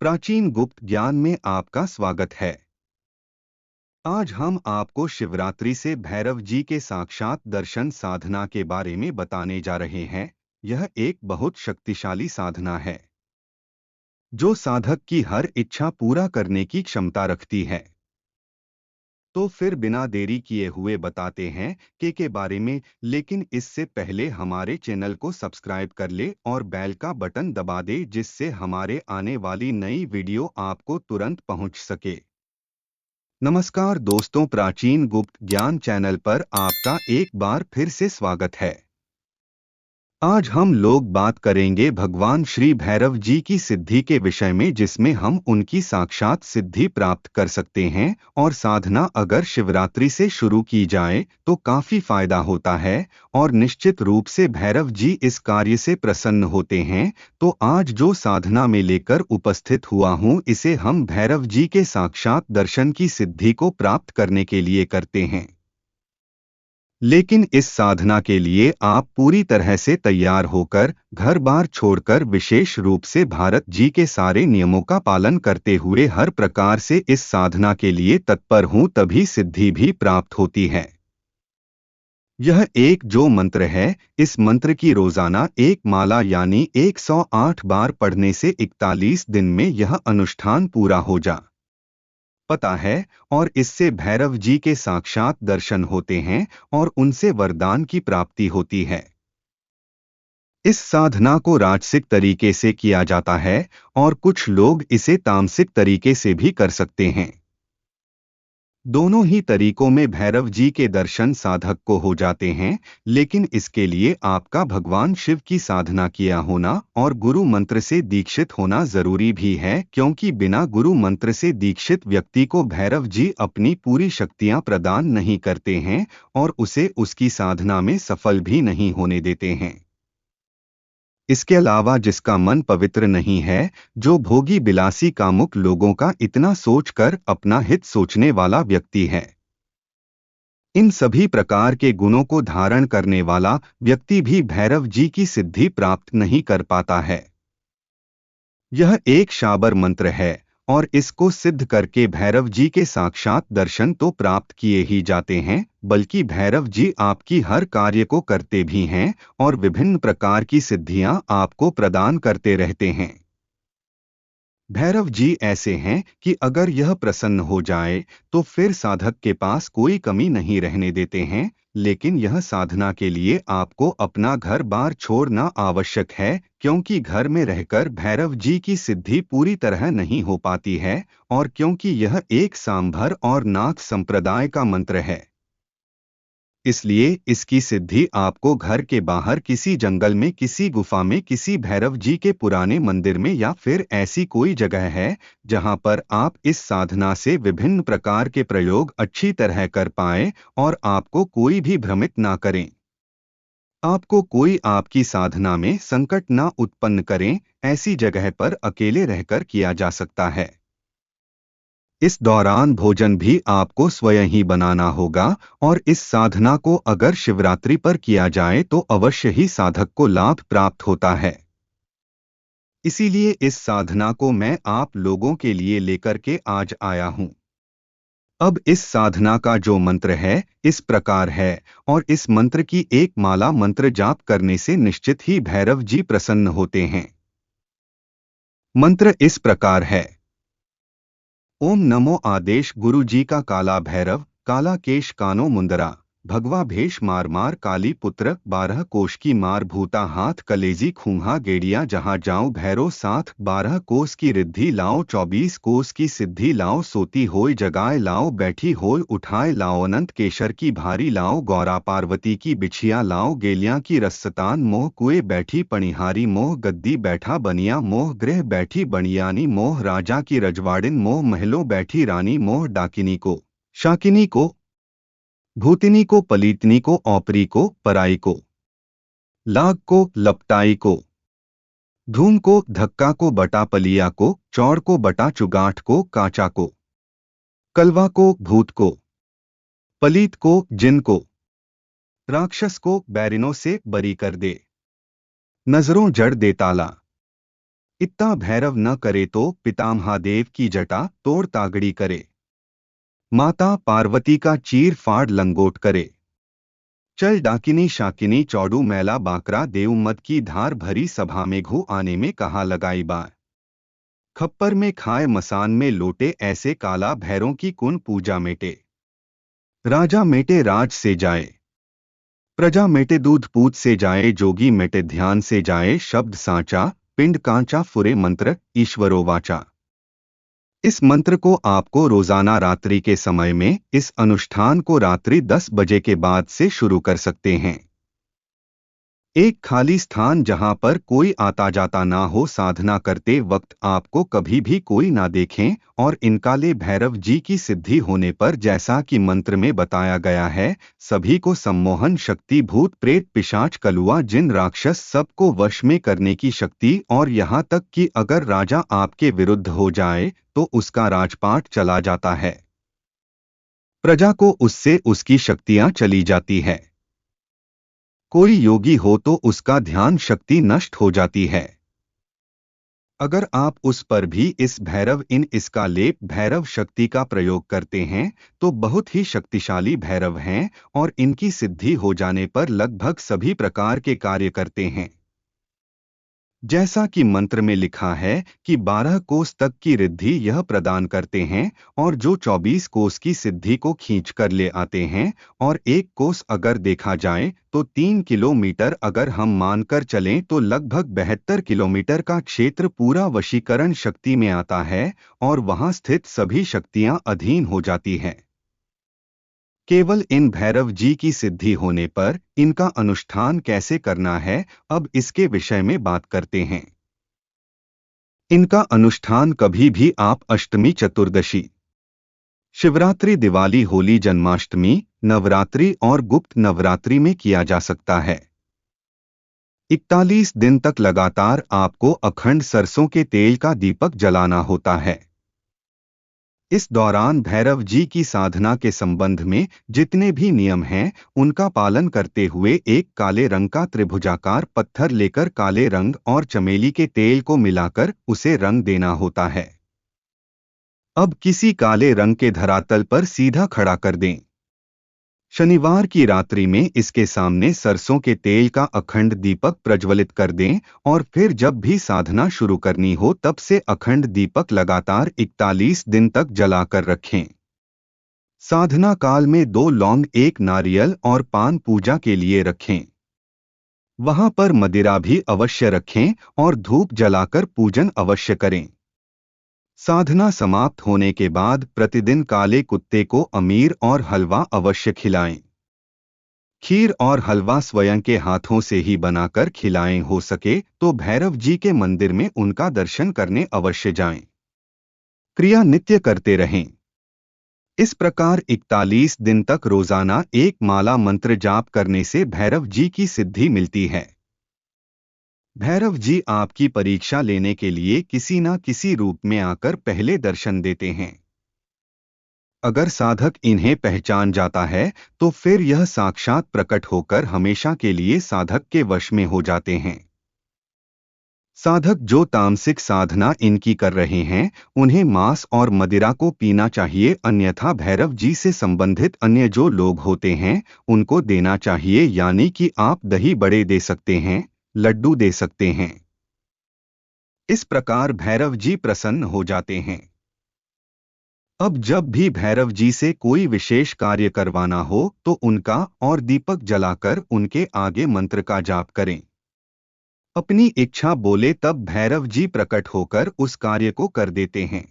प्राचीन गुप्त ज्ञान में आपका स्वागत है। आज हम आपको शिवरात्रि से भैरव जी के साक्षात दर्शन साधना के बारे में बताने जा रहे हैं। यह एक बहुत शक्तिशाली साधना है जो साधक की हर इच्छा पूरा करने की क्षमता रखती है। तो फिर बिना देरी किए हुए बताते हैं के बारे में, लेकिन इससे पहले हमारे चैनल को सब्सक्राइब कर ले और बेल का बटन दबा दे, जिससे हमारे आने वाली नई वीडियो आपको तुरंत पहुंच सके। नमस्कार दोस्तों, प्राचीन गुप्त ज्ञान चैनल पर आपका एक बार फिर से स्वागत है। आज हम लोग बात करेंगे भगवान श्री भैरव जी की सिद्धि के विषय में, जिसमें हम उनकी साक्षात सिद्धि प्राप्त कर सकते हैं। और साधना अगर शिवरात्रि से शुरू की जाए तो काफी फायदा होता है और निश्चित रूप से भैरव जी इस कार्य से प्रसन्न होते हैं। तो आज जो साधना में लेकर उपस्थित हुआ हूँ, इसे हम भैरव जी के साक्षात दर्शन की सिद्धि को प्राप्त करने के लिए करते हैं। लेकिन इस साधना के लिए आप पूरी तरह से तैयार होकर, घर बार छोड़कर, विशेष रूप से भारत जी के सारे नियमों का पालन करते हुए हर प्रकार से इस साधना के लिए तत्पर हूं, तभी सिद्धि भी प्राप्त होती है। यह एक जो मंत्र है, इस मंत्र की रोजाना एक माला यानी 108 बार पढ़ने से 41 दिन में यह अनुष्ठान पूरा हो जा पता है और इससे भैरव जी के साक्षात दर्शन होते हैं और उनसे वरदान की प्राप्ति होती है। इस साधना को राजसिक तरीके से किया जाता है और कुछ लोग इसे तामसिक तरीके से भी कर सकते हैं। दोनों ही तरीकों में भैरव जी के दर्शन साधक को हो जाते हैं, लेकिन इसके लिए आपका भगवान शिव की साधना किया होना और गुरु मंत्र से दीक्षित होना जरूरी भी है, क्योंकि बिना गुरु मंत्र से दीक्षित व्यक्ति को भैरव जी अपनी पूरी शक्तियां प्रदान नहीं करते हैं और उसे उसकी साधना में सफल भी नहीं होने देते हैं। इसके अलावा जिसका मन पवित्र नहीं है, जो भोगी बिलासी कामुक लोगों का इतना सोचकर अपना हित सोचने वाला व्यक्ति है, इन सभी प्रकार के गुणों को धारण करने वाला व्यक्ति भी भैरव जी की सिद्धि प्राप्त नहीं कर पाता है। यह एक शाबर मंत्र है और इसको सिद्ध करके भैरव जी के साक्षात दर्शन तो प्राप्त किए ही जाते हैं, बल्कि भैरव जी आपकी हर कार्य को करते भी हैं और विभिन्न प्रकार की सिद्धियां आपको प्रदान करते रहते हैं। भैरव जी ऐसे हैं कि अगर यह प्रसन्न हो जाए तो फिर साधक के पास कोई कमी नहीं रहने देते हैं। लेकिन यह साधना के लिए आपको अपना घर बार छोड़ना आवश्यक है, क्योंकि घर में रहकर भैरव जी की सिद्धि पूरी तरह नहीं हो पाती है, और क्योंकि यह एक सांभर और नाथ संप्रदाय का मंत्र है, इसलिए इसकी सिद्धि आपको घर के बाहर किसी जंगल में, किसी गुफा में, किसी भैरव जी के पुराने मंदिर में या फिर ऐसी कोई जगह है जहां पर आप इस साधना से विभिन्न प्रकार के प्रयोग अच्छी तरह कर पाएं और आपको कोई भी भ्रमित ना करें, आपको कोई आपकी साधना में संकट ना उत्पन्न करें, ऐसी जगह पर अकेले रहकर किया जा सकता है। इस दौरान भोजन भी आपको स्वयं ही बनाना होगा और इस साधना को अगर शिवरात्रि पर किया जाए तो अवश्य ही साधक को लाभ प्राप्त होता है। इसीलिए इस साधना को मैं आप लोगों के लिए लेकर के आज आया हूं। अब इस साधना का जो मंत्र है इस प्रकार है, और इस मंत्र की एक माला मंत्र जाप करने से निश्चित ही भैरव जी प्रसन्न होते हैं। मंत्र इस प्रकार है: ओम नमो आदेश गुरु जी का काला भैरव, काला केश कानो मुंदरा, भगवा भेष मार मार काली पुत्र, 12 कोष की मार भूता हाथ कलेजी खूंहा गेड़िया, जहाँ जाऊं भैरो साथ, 12 कोस की रिद्धि लाओ, 24 कोस की सिद्धि लाओ, सोती होय जगाए लाओ, बैठी होय उठाए लाओ, अनंत केशर की भारी लाओ, गौरा पार्वती की बिछिया लाओ, गेलियां की रसतान मोह कुए बैठी पणिहारी, मोह गद्दी बैठा बनिया, मोह गृह बैठी बनियानी, मोह राजा की रजवाड़िन, मोह महलों बैठी रानी, मोह डाकिनी को, शाकिनी को, भूतिनी को, पलीतनी को, औपरी को, पराई को, लाग को, लपटाई को, धूम को, धक्का को, बटा पलिया को, चौड़ को, बटा चुगाठ को, काचा को, कलवा को, भूत को, पलीत को, जिन को, राक्षस को बैरिनों से बरी कर दे, नजरों जड़ दे ताला, इतना भैरव न करे तो पितामहादेव की जटा तोड़ तागड़ी करे, माता पार्वती का चीर फाड़ लंगोट करे, चल डाकिनी शाकिनी चौड़ू मैला बाकरा देवमद की धार भरी सभा में घू आने में कहा लगाई बार, खप्पर में खाए मसान में लोटे ऐसे काला भैरों की कुन पूजा मेटे, राजा मेटे राज से जाए, प्रजा मेटे दूध पूत से जाए, जोगी मेटे ध्यान से जाए, शब्द सांचा पिंड कांचा फुरे मंत्र ईश्वरो वाचा। इस मंत्र को आपको रोजाना रात्रि के समय में इस अनुष्ठान को रात्रि 10 बजे के बाद से शुरू कर सकते हैं। एक खाली स्थान जहां पर कोई आता जाता ना हो, साधना करते वक्त आपको कभी भी कोई ना देखें, और इन काले भैरव जी की सिद्धि होने पर जैसा कि मंत्र में बताया गया है, सभी को सम्मोहन शक्ति, भूत प्रेत पिशाच कलुआ जिन राक्षस सबको वश में करने की शक्ति, और यहाँ तक कि अगर राजा आपके विरुद्ध हो जाए तो उसका राजपाट चला जाता है, प्रजा को उससे उसकी शक्तियां चली जाती है। कोई योगी हो तो उसका ध्यान शक्ति नष्ट हो जाती है। अगर आप उस पर भी इस भैरव इन इसका लेप भैरव शक्ति का प्रयोग करते हैं तो बहुत ही शक्तिशाली भैरव हैं, और इनकी सिद्धि हो जाने पर लगभग सभी प्रकार के कार्य करते हैं। जैसा कि मंत्र में लिखा है कि 12 कोस तक की रिद्धि यह प्रदान करते हैं, और जो 24 कोस की सिद्धि को खींच कर ले आते हैं, और एक कोस अगर देखा जाए तो 3 किलोमीटर अगर हम मानकर चलें तो लगभग 72 किलोमीटर का क्षेत्र पूरा वशीकरण शक्ति में आता है, और वहां स्थित सभी शक्तियां अधीन हो जाती हैं। केवल इन भैरव जी की सिद्धि होने पर इनका अनुष्ठान कैसे करना है, अब इसके विषय में बात करते हैं। इनका अनुष्ठान कभी भी आप अष्टमी, चतुर्दशी, शिवरात्रि, दिवाली, होली, जन्माष्टमी, नवरात्रि और गुप्त नवरात्रि में किया जा सकता है। 41 दिन तक लगातार आपको अखंड सरसों के तेल का दीपक जलाना होता है। इस दौरान भैरव जी की साधना के संबंध में जितने भी नियम हैं उनका पालन करते हुए एक काले रंग का त्रिभुजाकार पत्थर लेकर काले रंग और चमेली के तेल को मिलाकर उसे रंग देना होता है। अब किसी काले रंग के धरातल पर सीधा खड़ा कर दें। शनिवार की रात्रि में इसके सामने सरसों के तेल का अखंड दीपक प्रज्वलित कर दें, और फिर जब भी साधना शुरू करनी हो तब से अखंड दीपक लगातार 41 दिन तक जलाकर रखें। साधना काल में 2 लौंग, 1 नारियल और पान पूजा के लिए रखें। वहां पर मदिरा भी अवश्य रखें और धूप जलाकर पूजन अवश्य करें। साधना समाप्त होने के बाद प्रतिदिन काले कुत्ते को अमीर और हलवा अवश्य खिलाएं। खीर और हलवा स्वयं के हाथों से ही बनाकर खिलाएं, हो सके तो भैरव जी के मंदिर में उनका दर्शन करने अवश्य जाएं। क्रिया नित्य करते रहें। इस प्रकार 41 दिन तक रोजाना एक माला मंत्र जाप करने से भैरव जी की सिद्धि मिलती है। भैरव जी आपकी परीक्षा लेने के लिए किसी न किसी रूप में आकर पहले दर्शन देते हैं। अगर साधक इन्हें पहचान जाता है तो फिर यह साक्षात प्रकट होकर हमेशा के लिए साधक के वश में हो जाते हैं। साधक जो तामसिक साधना इनकी कर रहे हैं उन्हें मांस और मदिरा को पीना चाहिए, अन्यथा भैरव जी से संबंधित अन्य जो लोग होते हैं उनको देना चाहिए, यानी कि आप दही बड़े दे सकते हैं, लड्डू दे सकते हैं। इस प्रकार भैरव जी प्रसन्न हो जाते हैं। अब जब भी भैरव जी से कोई विशेष कार्य करवाना हो तो उनका और दीपक जलाकर उनके आगे मंत्र का जाप करें। अपनी इच्छा बोले तब भैरव जी प्रकट होकर उस कार्य को कर देते हैं।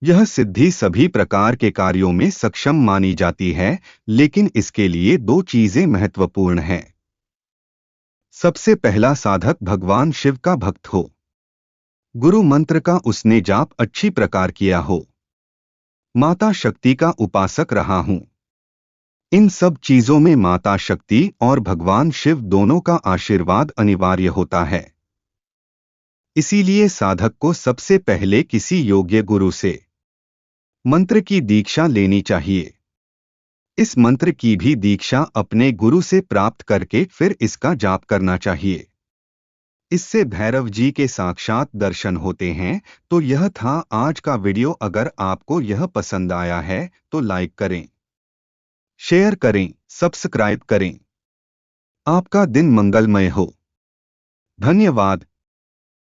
यह सिद्धि सभी प्रकार के कार्यों में सक्षम मानी जाती है, लेकिन इसके लिए 2 चीजें महत्वपूर्ण हैं। सबसे पहला, साधक भगवान शिव का भक्त हो, गुरु मंत्र का उसने जाप अच्छी प्रकार किया हो, माता शक्ति का उपासक रहा हूं। इन सब चीजों में माता शक्ति और भगवान शिव दोनों का आशीर्वाद अनिवार्य होता है। इसीलिए साधक को सबसे पहले किसी योग्य गुरु से मंत्र की दीक्षा लेनी चाहिए। इस मंत्र की भी दीक्षा अपने गुरु से प्राप्त करके फिर इसका जाप करना चाहिए। इससे भैरव जी के साक्षात दर्शन होते हैं। तो यह था आज का वीडियो। अगर आपको यह पसंद आया है तो लाइक करें, शेयर करें, सब्सक्राइब करें। आपका दिन मंगलमय हो। धन्यवाद।